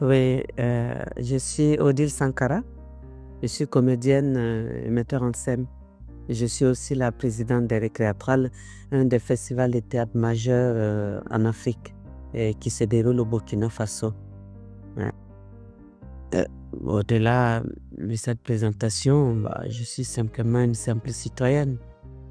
Oui, je suis Odile Sankara, je suis comédienne et metteur en scène. Je suis aussi la présidente des Récréatrales, un des festivals de théâtre majeurs en Afrique et qui se déroule au Burkina Faso. Ouais. Euh, Au-delà de cette présentation, je suis simplement une simple citoyenne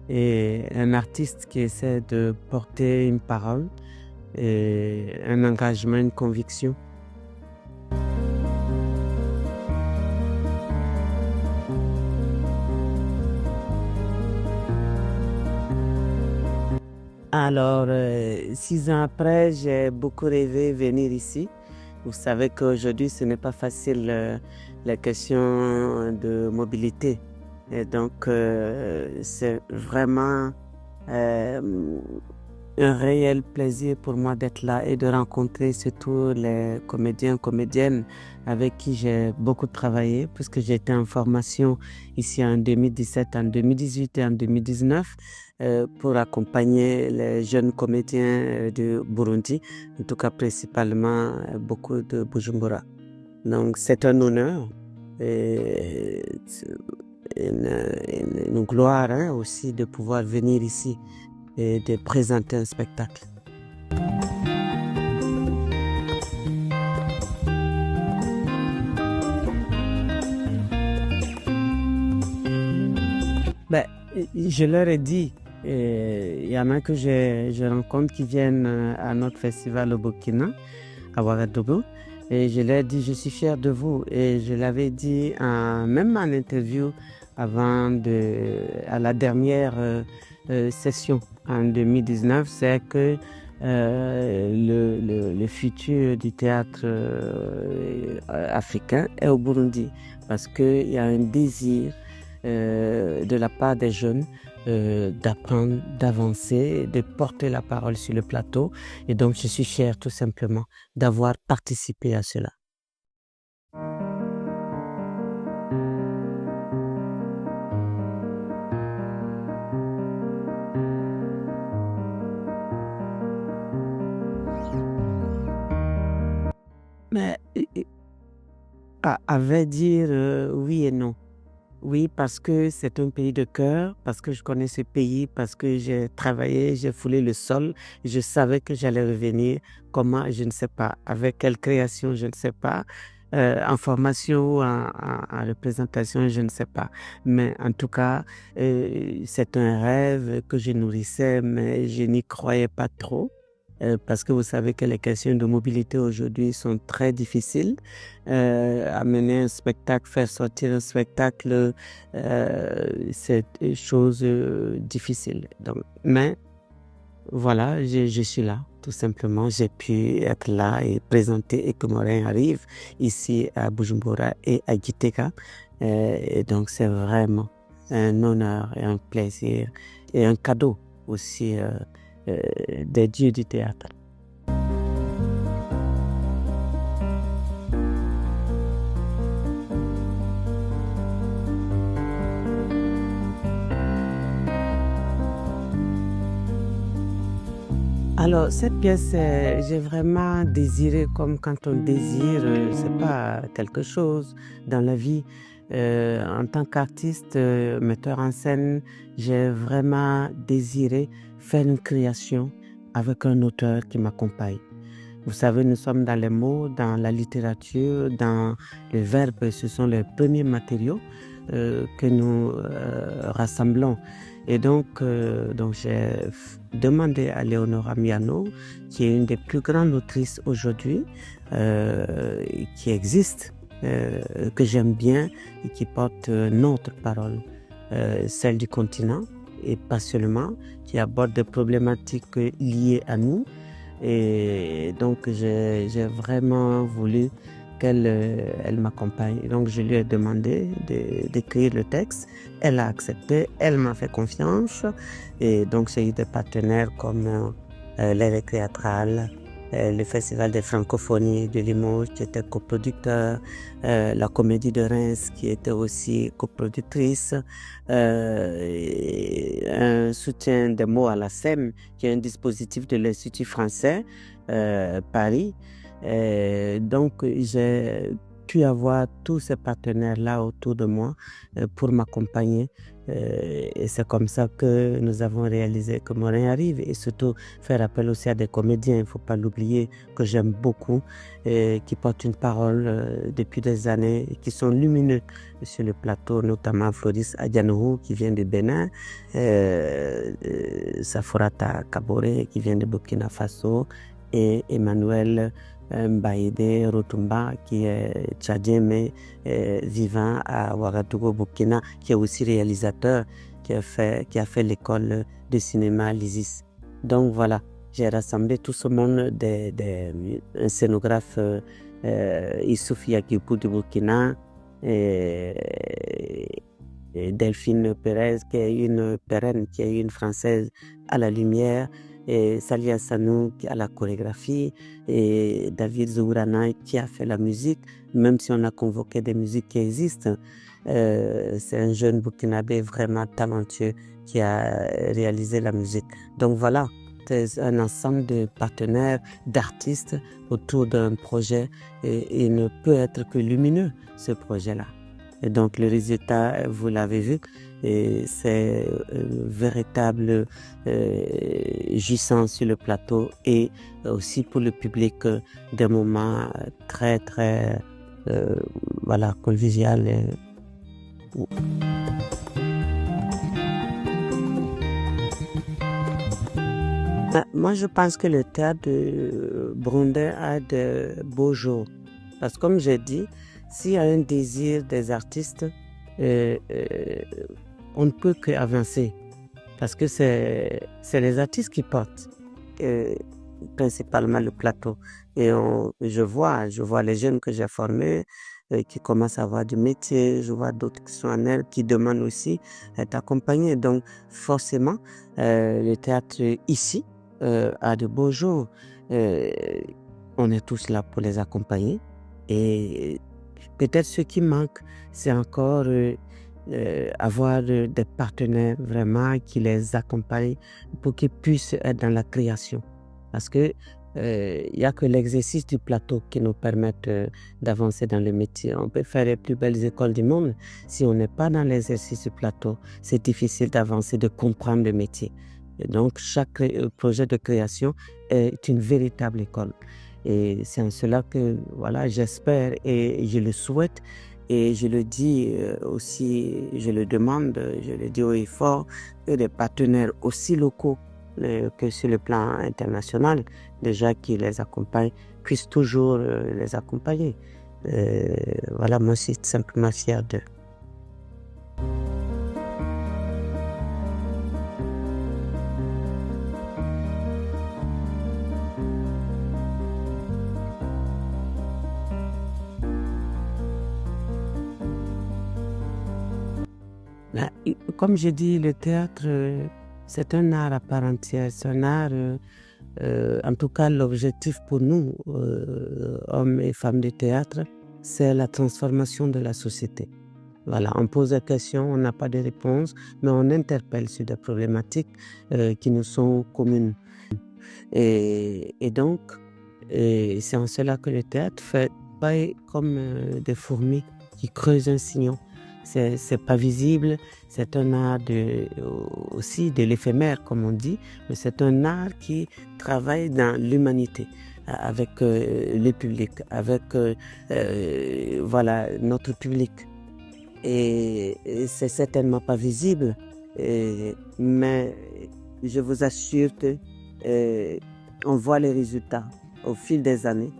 et un artiste qui essaie de porter une parole et un engagement, une conviction. Alors, 6 ans après, j'ai beaucoup rêvé venir ici. Vous savez qu'aujourd'hui, ce n'est pas facile, la question de mobilité. Et donc, c'est vraiment euh, un réel plaisir pour moi d'être là et de rencontrer surtout les comédiens, comédiennes avec qui j'ai beaucoup travaillé, puisque j'ai été en formation ici en 2017, en 2018 et en 2019 pour accompagner les jeunes comédiens du Burundi, en tout cas principalement beaucoup de Bujumbura. Donc c'est un honneur et une gloire aussi de pouvoir venir ici et de présenter un spectacle. Ben, je leur ai dit, il y en a que je rencontre qui viennent à notre festival au Burkina, à Ouagadougou, et je leur ai dit, je suis fier de vous. Et je l'avais dit même en interview à la dernière session en 2019, c'est que le futur du théâtre africain est au Burundi, parce qu'il y a un désir de la part des jeunes d'apprendre, d'avancer, de porter la parole sur le plateau. Et donc, je suis fier tout simplement d'avoir participé à cela. Mais à vrai dire, oui et non. Oui, parce que c'est un pays de cœur, parce que je connais ce pays, parce que j'ai travaillé, j'ai foulé le sol, je savais que j'allais revenir. Comment, je ne sais pas. Avec quelle création, je ne sais pas. En formation ou en représentation, je ne sais pas. Mais en tout cas, c'est un rêve que je nourrissais, mais je n'y croyais pas trop. Parce que vous savez que les questions de mobilité aujourd'hui sont très difficiles. Amener un spectacle, faire sortir un spectacle, c'est une chose difficile. Donc, mais voilà, je suis là, tout simplement. J'ai pu être là et présenter et que Morin arrive ici à Bujumbura et à Gitega. Et donc, c'est vraiment un honneur et un plaisir et un cadeau aussi des dieux du théâtre. Alors, cette pièce, j'ai vraiment désiré, comme quand on désire, c'est pas quelque chose dans la vie. En tant qu'artiste, metteur en scène, j'ai vraiment désiré faire une création avec un auteur qui m'accompagne. Vous savez, nous sommes dans les mots, dans la littérature, dans le verbe, ce sont les premiers matériaux que nous rassemblons. Et donc j'ai demandé à Leonora Miano, qui est une des plus grandes autrices aujourd'hui, qui existe, que j'aime bien et qui porte notre parole, celle du continent, et pas seulement, qui aborde des problématiques liées à nous. Et donc, j'ai vraiment voulu qu'elle elle m'accompagne. Et donc, je lui ai demandé d'écrire le texte. Elle a accepté, elle m'a fait confiance. Et donc, j'ai eu des partenaires comme les Récréatrales, le Festival des Francophonies de Limoges, qui était coproducteur, la Comédie de Reims, qui était aussi coproductrice, un soutien des mots à la SEM, qui est un dispositif de l'Institut français, Paris. Donc, j'ai pu avoir tous ces partenaires-là autour de moi pour m'accompagner. Et c'est comme ça que nous avons réalisé que Morin arrive, et surtout faire appel aussi à des comédiens, il ne faut pas l'oublier, que j'aime beaucoup, qui portent une parole depuis des années et qui sont lumineux sur le plateau, notamment Floris Adianourou qui vient du Bénin, Saforata Kabore qui vient de Burkina Faso, et Emmanuel Mbaïdé Rotumba qui est tchadien mais vivant à Ouagadougou, Burkina, qui est aussi réalisateur, qui a fait l'école de cinéma l'ISIS. Donc voilà, j'ai rassemblé tout ce monde un scénographe Issouf Yakibou du Burkina, et Delphine Perez qui est une Française à la lumière, et Salia Sanou à la chorégraphie, et David Zourana qui a fait la musique, même si on a convoqué des musiques qui existent. C'est un jeune Burkinabé vraiment talentueux qui a réalisé la musique. Donc voilà, c'est un ensemble de partenaires, d'artistes autour d'un projet, et il ne peut être que lumineux, ce projet-là. Et donc le résultat, vous l'avez vu, et c'est véritable jouissance sur le plateau, et aussi pour le public des moments très très voilà, convivial. Moi, je pense que le théâtre de Burundais a de beaux jours. Parce que comme j'ai dit, s'il y a un désir des artistes, on ne peut qu'avancer. Parce que c'est les artistes qui portent principalement le plateau. Et je vois les jeunes que j'ai formés qui commencent à avoir du métier. Je vois d'autres qui sont en aile, qui demandent aussi d'être accompagnés. Donc forcément, le théâtre ici a de beaux jours. On est tous là pour les accompagner. Et peut-être ce qui manque, c'est encore avoir des partenaires vraiment qui les accompagnent pour qu'ils puissent être dans la création. Parce que il n'y a que l'exercice du plateau qui nous permet d'avancer dans le métier. On peut faire les plus belles écoles du monde. Si on n'est pas dans l'exercice du plateau, c'est difficile d'avancer, de comprendre le métier. Et donc, chaque projet de création est une véritable école. Et c'est en cela que, voilà, j'espère et je le souhaite, et je le dis aussi, je le demande, je le dis haut et fort, que des partenaires aussi locaux que sur le plan international, les gens qui les accompagnent, puissent toujours les accompagner. Voilà, moi, je suis simplement fier d'eux. Comme je dis, le théâtre, c'est un art à part entière. C'est un art, en tout cas, l'objectif pour nous, hommes et femmes de théâtre, c'est la transformation de la société. Voilà, on pose des questions, on n'a pas de réponse, mais on interpelle sur des problématiques qui nous sont communes. Et donc, c'est en cela que le théâtre fait pas comme des fourmis qui creusent un sillon. C'est pas visible, c'est un art aussi de l'éphémère, comme on dit, mais c'est un art qui travaille dans l'humanité, avec le public, avec voilà, notre public. Et c'est certainement pas visible, mais je vous assure que on voit les résultats au fil des années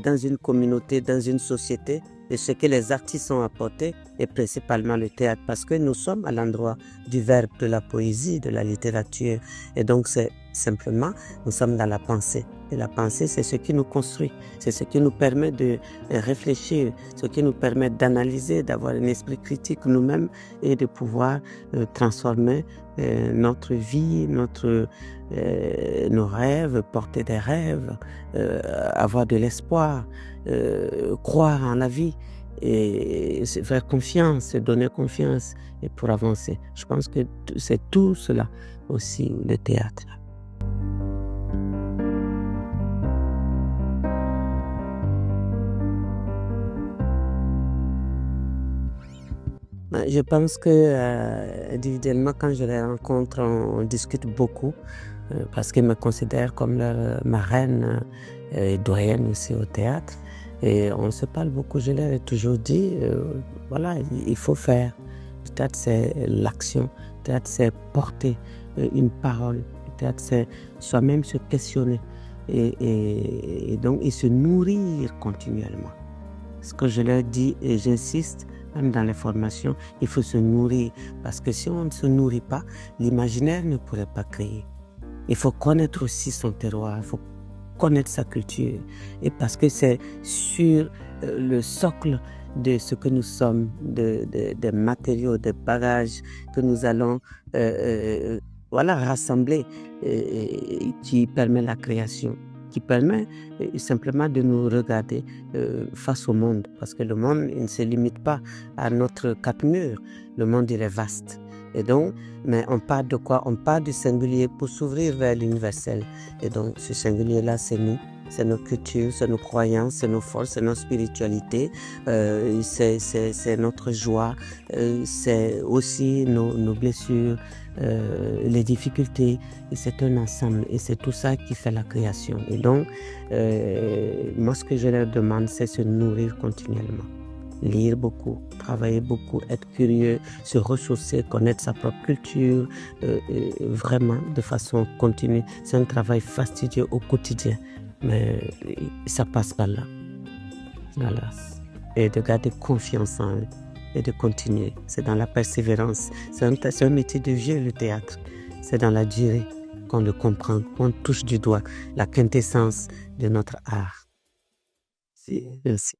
dans une communauté, dans une société, de ce que les artistes ont apporté, et principalement le théâtre, parce que nous sommes à l'endroit du verbe, de la poésie, de la littérature, et donc c'est simplement, nous sommes dans la pensée. Et la pensée, c'est ce qui nous construit, c'est ce qui nous permet de réfléchir, ce qui nous permet d'analyser, d'avoir un esprit critique nous-mêmes, et de pouvoir transformer notre vie, nos rêves, porter des rêves, avoir de l'espoir, croire en la vie, et se faire confiance, se donner confiance, et pour avancer. Je pense que c'est tout cela aussi, le théâtre. Je pense que individuellement, quand je les rencontre, on discute beaucoup parce qu'ils me considèrent comme leur marraine et doyenne aussi au théâtre. Et on se parle beaucoup. Je leur ai toujours dit, voilà, il faut faire. Le théâtre, c'est l'action. Le théâtre, c'est porter une parole. Le théâtre, c'est soi-même se questionner. Et donc, et se nourrir continuellement. Ce que je leur dis et j'insiste, même dans les formations, il faut se nourrir. Parce que si on ne se nourrit pas, l'imaginaire ne pourrait pas créer. Il faut connaître aussi son terroir, il faut connaître sa culture. Et parce que c'est sur le socle de ce que nous sommes, des matériaux, des bagages que nous allons voilà, rassembler, qui permet la création, qui permet simplement de nous regarder face au monde. Parce que le monde, il ne se limite pas à notre quatre murs. Le monde, il est vaste. Et donc, mais on part de quoi? On part du singulier pour s'ouvrir vers l'universel. Et donc, ce singulier-là, c'est nous. C'est nos cultures, c'est nos croyances, c'est nos forces, c'est nos spiritualités, c'est notre joie, c'est aussi nos blessures, les difficultés. Et c'est un ensemble. Et c'est tout ça qui fait la création. Et donc, moi, ce que je leur demande, c'est se nourrir continuellement. Lire beaucoup, travailler beaucoup, être curieux, se ressourcer, connaître sa propre culture, vraiment de façon continue. C'est un travail fastidieux au quotidien, mais ça passe par là. Voilà. Et de garder confiance en eux et de continuer. C'est dans la persévérance. C'est un métier de vieux, le théâtre. C'est dans la durée qu'on le comprend, qu'on touche du doigt la quintessence de notre art. Merci.